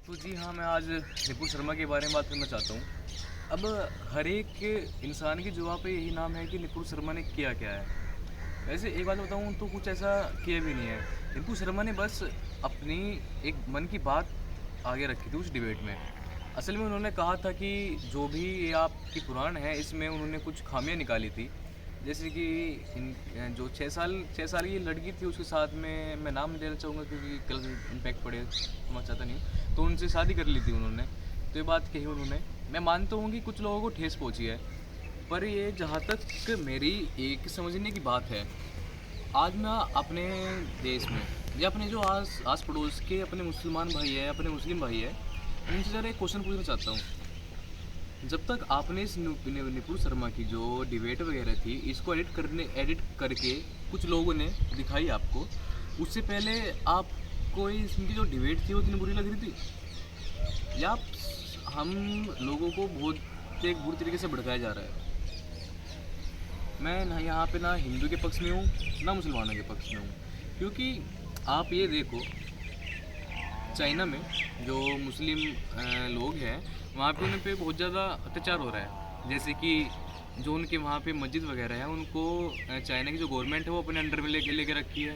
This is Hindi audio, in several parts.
तो जी हाँ, मैं आज निपुण शर्मा के बारे में बात करना चाहता हूँ। अब हर एक इंसान की जुबान पे यही नाम है कि निपुण शर्मा ने किया क्या है। वैसे एक बात बताऊँ तो कुछ ऐसा किया भी नहीं है। निपुण शर्मा ने बस अपनी एक मन की बात आगे रखी थी उस डिबेट में। असल में उन्होंने कहा था कि जो भी ये आपकी पुराण है, इसमें उन्होंने कुछ खामियाँ निकाली थी। जैसे कि जो 6 साल की लड़की थी, उसके साथ में मैं नाम नहीं लेना चाहूँगा क्योंकि गलत इम्पैक्ट पड़े तो मैं चाहता नहीं हूँ। तो उनसे शादी कर ली थी उन्होंने। तो ये बात कही उन्होंने। मैं मानता हूँ कि कुछ लोगों को ठेस पहुँची है। पर ये जहाँ तक मेरी एक समझने की बात है, आज मैं अपने देश में या अपने जो आस आस पड़ोस के अपने मुसलमान भाई है, अपने मुस्लिम भाई है, उनसे ज़रा एक क्वेश्चन पूछना चाहता हूँ। जब तक आपने इस निपुण शर्मा की जो डिबेट वगैरह थी, इसको एडिट करके कुछ लोगों ने दिखाई आपको, उससे पहले आपको इनकी जो डिबेट थी वो इतनी बुरी लग रही थी, या हम लोगों को बहुत एक बुरी तरीके से भड़काया जा रहा है। मैं ना यहाँ पे ना हिंदू के पक्ष में हूँ, ना मुसलमानों के पक्ष में हूँ। क्योंकि आप ये देखो, चाइना में जो मुस्लिम लोग हैं, वहाँ पे उन पे बहुत ज़्यादा अत्याचार हो रहा है। जैसे कि जो उनके वहाँ पे मस्जिद वगैरह है, उनको चाइना की जो गवर्नमेंट है वो अपने अंडर में लेके रखी है,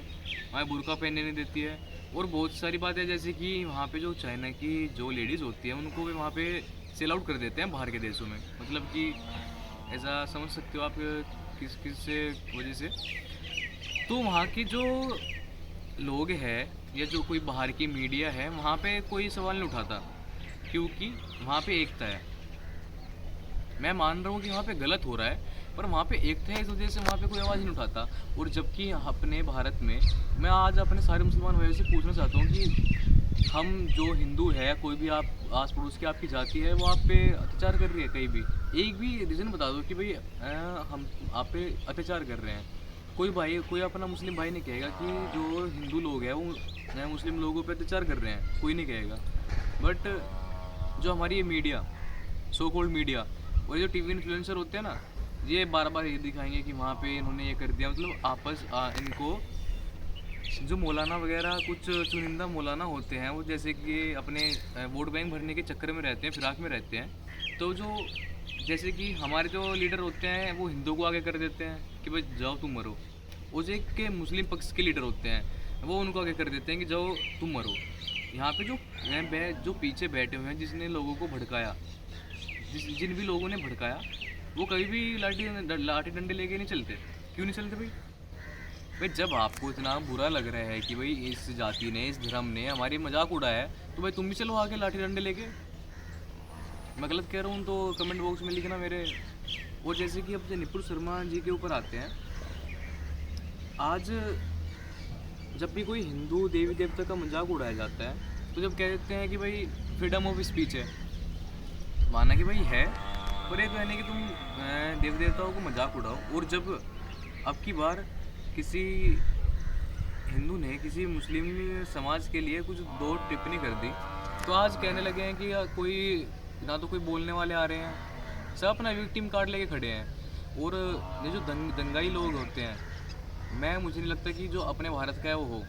वहाँ बुर्का पहनने नहीं देती है। और बहुत सारी बातें, जैसे कि वहाँ पे जो चाइना की जो लेडीज़ होती है, उनको भी वहाँ पे सेल आउट कर देते हैं बाहर के देशों में। मतलब कि ऐसा समझ सकते हो आप किस से वजह से। तो वहाँ की जो लोग हैं या जो कोई बाहर की मीडिया है, वहाँ पे कोई सवाल नहीं उठाता क्योंकि वहाँ पे एकता है। मैं मान रहा हूँ कि वहाँ पे गलत हो रहा है, पर वहाँ पे एकता है, इस वजह से वहाँ पे कोई आवाज़ नहीं उठाता। और जबकि अपने भारत में, मैं आज अपने सारे मुसलमान भाइयों से पूछना चाहता हूँ कि हम जो हिंदू है, कोई भी आप आस पड़ोस की आपकी जाति है, वो आप पे अत्याचार कर रही है कहीं भी, एक भी रीज़न बता दो कि भाई हम आप पे अत्याचार कर रहे हैं। कोई भाई, कोई अपना मुस्लिम भाई नहीं कहेगा कि जो हिंदू लोग हैं वो मुस्लिम लोगों पे अत्याचार कर रहे हैं, कोई नहीं कहेगा। बट जो हमारी ये मीडिया, सो कॉल्ड मीडिया, और जो टीवी इन्फ्लुएंसर होते हैं ना, ये बार बार ये दिखाएंगे कि वहाँ पे इन्होंने ये कर दिया। मतलब इनको जो मौलाना वगैरह, कुछ चुनिंदा मौलाना होते हैं, वो जैसे कि अपने वोट बैंक भरने के चक्कर में रहते हैं, फिराक में रहते हैं। तो जो जैसे कि हमारे जो लीडर होते हैं, वो हिंदू को आगे कर देते हैं कि भाई जाओ तुम मरो। वो जो के मुस्लिम पक्ष के लीडर होते हैं, वो उनको आगे कर देते हैं कि जाओ तुम मरो। यहाँ पे जो पीछे बैठे हुए हैं, जिसने लोगों को भड़काया, जिन भी लोगों ने भड़काया, वो कभी भी लाठी डंडे लेके नहीं चलते। क्यों नहीं चलते भाई? भाई जब आपको इतना बुरा लग रहा है कि भाई इस जाति ने, इस धर्म ने हमारी मजाक उड़ाया है, तो भाई तुम भी चलो आगे लाठी डंडे लेके। मैं गलत कह रहा हूँ तो कमेंट बॉक्स में लिखना मेरे। और जैसे कि अब निपुण शर्मा जी के ऊपर आते हैं, आज जब भी कोई हिंदू देवी देवता का मजाक उड़ाया जाता है, तो जब कह देते हैं कि भाई फ्रीडम ऑफ स्पीच है, माना कि भाई है, पर ये तो है नहीं कि तुम देवी देवताओं को मजाक उड़ाओ। और जब अब की बार किसी हिंदू ने किसी मुस्लिम समाज के लिए कुछ दो टिप्पणी कर दी, तो आज कहने लगे हैं कि कोई ना तो कोई बोलने वाले आ रहे हैं, सब अपना विक्टिम कार्ड लेके खड़े हैं। और ये जो दंगाई लोग होते हैं, मुझे नहीं लगता कि जो अपने भारत का है वो हो।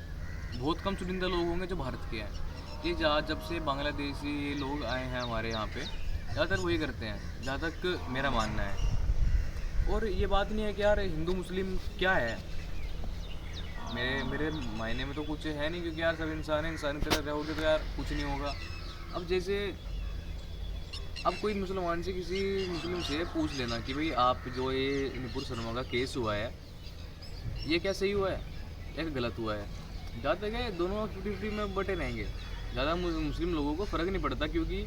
बहुत कम चुनिंदा लोग होंगे जो भारत के हैं। ये जब से बांग्लादेशी लोग आए हैं हमारे यहाँ पे, ज़्यादातर वही करते हैं, जहाँ तक मेरा मानना है। और ये बात नहीं है कि यार हिंदू मुस्लिम क्या है, मेरे मायने में तो कुछ है नहीं, क्योंकि यार सब इंसान है, इंसान की तरह रहोगे तो यार कुछ नहीं होगा। अब जैसे अब कोई मुसलमान से किसी मुस्लिम से पूछ लेना कि भाई आप जो ये निपुण शर्मा का केस हुआ है, ये क्या सही हुआ है या गलत हुआ है? जहाँ तक है दोनों 50-50 में बटे रहेंगे। ज़्यादा मुस्लिम लोगों को फ़र्क नहीं पड़ता, क्योंकि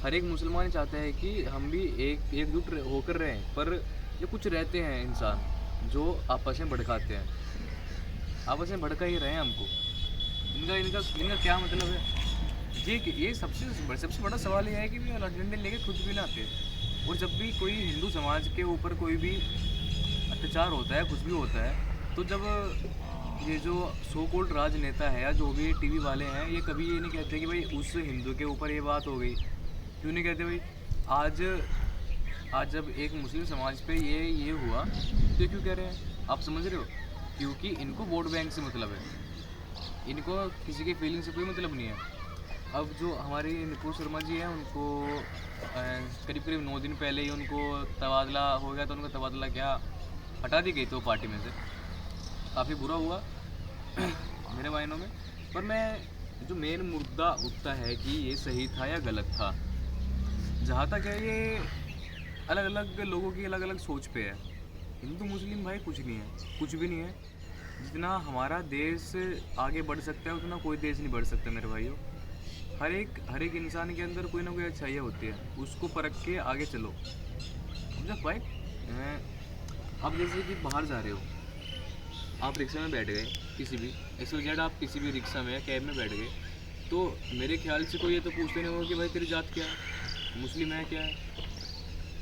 हर एक मुसलमान चाहता है कि हम भी एकजुट होकर रहें। पर ये कुछ रहते हैं इंसान जो आपस में भड़काते हैं, आपस में भड़का ही रहे हैं हमको। इनका इनका इनका क्या मतलब है? ये सबसे बड़ा सवाल ये है कि भी लाठी डंडे लेके खुद भी लाते। और जब भी कोई हिंदू समाज के ऊपर कोई भी अत्याचार होता है, कुछ भी होता है, तो जब ये जो सो कॉल्ड राजनेता है या जो भी टीवी वाले हैं, ये कभी ये नहीं कहते कि भाई उस हिंदू के ऊपर ये बात हो गई। क्यों नहीं कहते भाई? आज जब एक मुस्लिम समाज पे ये हुआ, तो क्यों कह रहे हैं? आप समझ रहे हो? क्योंकि इनको वोट बैंक से मतलब है, इनको किसी की फीलिंग से कोई मतलब नहीं है। अब जो हमारे नुपुर शर्मा जी हैं उनको करीब करीब 9 दिन पहले ही उनको तबादला हो गया, तो उनका तबादला क्या हटा दी गई तो पार्टी में से। काफ़ी बुरा हुआ मेरे मायनों में। पर मैं जो मेन मुद्दा उठता है कि ये सही था या गलत था, जहाँ तक है ये अलग अलग लोगों की अलग अलग सोच पे है। हिंदू मुस्लिम भाई कुछ नहीं है, कुछ भी नहीं है। जितना हमारा देश आगे बढ़ सकता है उतना कोई देश नहीं बढ़ सकता मेरे भाइयों। हर एक इंसान के अंदर कोई ना कोई अच्छाइयाँ होती है, उसको परख के आगे चलो। जब भाई आप जैसे कि बाहर जा रहे हो, आप रिक्शा में बैठ गए, किसी भी XYZ आप किसी भी रिक्शा में या कैब में बैठ गए, तो मेरे ख्याल से कोई ये तो पूछते नहीं होगा कि भाई तेरी जात क्या है, मुस्लिम है क्या है।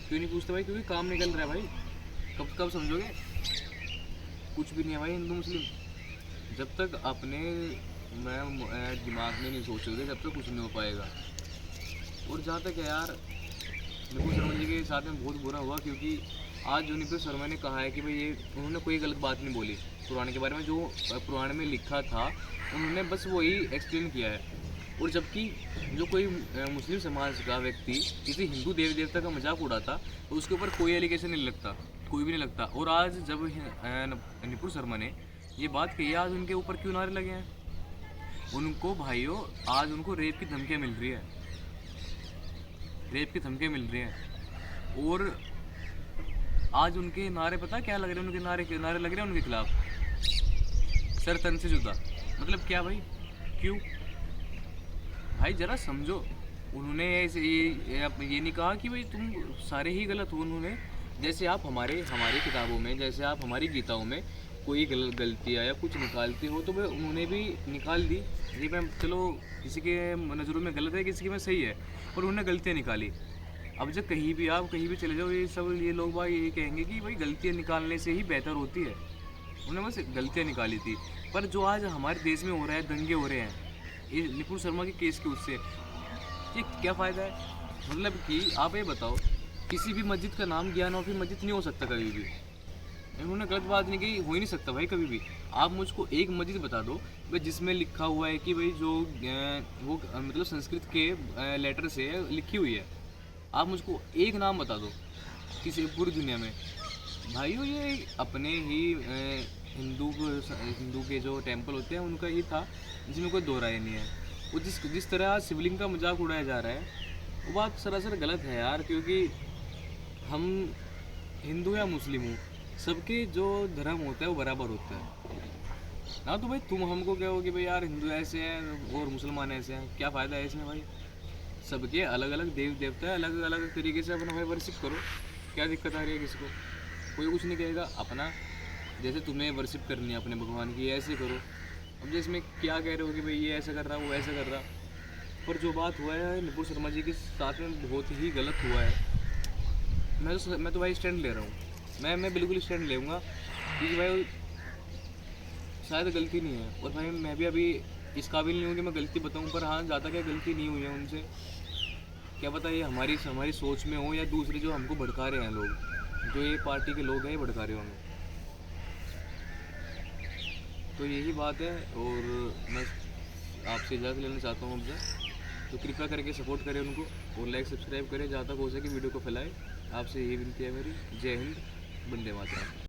क्यों नहीं पूछते भाई? क्योंकि काम निकल रहा है भाई। कब कब समझोगे? कुछ भी नहीं है भाई हिंदू मुस्लिम। जब तक अपने दिमाग में नहीं सोचोगे तब तक कुछ नहीं हो पाएगा। और जहाँ तक है यार, नुपुर शर्मा जी के साथ में बहुत बुरा हुआ, क्योंकि आज जो नुपुर शर्मा ने कहा है कि भाई ये उन्होंने कोई गलत बात नहीं बोली पुराण के बारे में। जो पुराण में लिखा था उन्होंने बस वही एक्सप्लेन किया है। और जबकि जो कोई मुस्लिम समाज का व्यक्ति किसी हिंदू देवी देवता का मजाक उड़ाता तो उसके ऊपर कोई एलिगेशन नहीं लगता, कोई भी नहीं लगता। और आज जब नुपुर शर्मा ने ये बात कही, आज उनके ऊपर क्यों नारे लगे हैं? उनको भाइयों आज उनको रेप की धमकियाँ मिल रही है, रेप की धमकियाँ मिल रही हैं। और आज उनके नारे पता क्या लग रहे हैं? उनके नारे लग रहे हैं उनके खिलाफ, सर तन से जुदा। मतलब क्या भाई? क्यों भाई? जरा समझो। उन्होंने ऐसे ये नहीं कहा कि भाई तुम सारे ही गलत हो। उन्होंने जैसे आप हमारी किताबों में, जैसे आप हमारी गीताओं में कोई गलतियाँ या कुछ निकालते हो तो भाई उन्होंने भी निकाल दी। ये मैं चलो किसी के नज़रों में गलत है, किसी के में सही है, और उन्होंने गलतियाँ निकाली। अब जब कहीं भी आप कहीं भी चले जाओ, ये लोग भाई यही कहेंगे कि भाई गलतियाँ निकालने से ही बेहतर होती है। उन्होंने बस गलतियाँ निकाली थी। पर जो आज हमारे देश में हो रहा है, दंगे हो रहे हैं ये नुपुर शर्मा के केस के उससे, ये क्या फ़ायदा है? मतलब कि आप ये बताओ, किसी भी मस्जिद का नाम ज्ञान और फिर मस्जिद नहीं हो सकता कभी भी। उन्होंने गलत बात नहीं की, हो ही नहीं सकता भाई कभी भी। आप मुझको एक मस्जिद बता दो भाई जिसमें लिखा हुआ है कि भाई जो वो मतलब संस्कृत के लेटर से लिखी हुई है। आप मुझको एक नाम बता दो किसी पूरी दुनिया में। भाइयों ये अपने ही हिंदू के जो टेंपल होते हैं उनका ही था, जिसमें कोई दो राय नहीं है। वो जिस तरह आज शिवलिंग का मजाक उड़ाया जा रहा है वो बात सरासर गलत है यार। क्योंकि हम हिंदू या मुस्लिम हो, सबके जो धर्म होता है वो बराबर होता है ना। तो भाई तुम हमको कहोगे भाई यार हिंदू ऐसे हैं और मुसलमान ऐसे हैं, क्या फ़ायदा है इसमें भाई? सबके अलग अलग देव देवता है, अलग अलग तरीके से अपना भाई वर्शिप करो। क्या दिक्कत आ रही है किसी को? कोई कुछ नहीं कहेगा। अपना जैसे तुम्हें वर्शिप करनी है अपने भगवान की, ऐसे करो। अब जैसे इसमें क्या कह रहे हो कि भाई ये ऐसा कर रहा वो ऐसा कर रहा, पर जो बात हुआ है नुपुर शर्मा जी के साथ में बहुत ही गलत हुआ है। मैं तो भाई स्टैंड ले रहा हूँ। मैं बिल्कुल स्टैंड लेऊँगा, क्योंकि भाई शायद गलती नहीं है। और भाई मैं भी अभी इस काबिल नहीं हूँ कि मैं गलती बताऊँ, पर हाँ ज़्यादा क्या गलती नहीं हुई है उनसे। क्या पता ये हमारी सोच में हो या दूसरे जो हमको भड़का रहे हैं लोग, जो ये पार्टी के लोग हैं ये भड़का रहे हो हमें। तो यही बात है। और मैं आपसे इजाज़त लेना चाहता हूँ आपसे, तो कृपया करके सपोर्ट करें उनको और लाइक सब्सक्राइब करें, जहाँ तक हो सके वीडियो को फैलाएं। आपसे यही विनती है मेरी। जय हिंद, वंदे मातरम।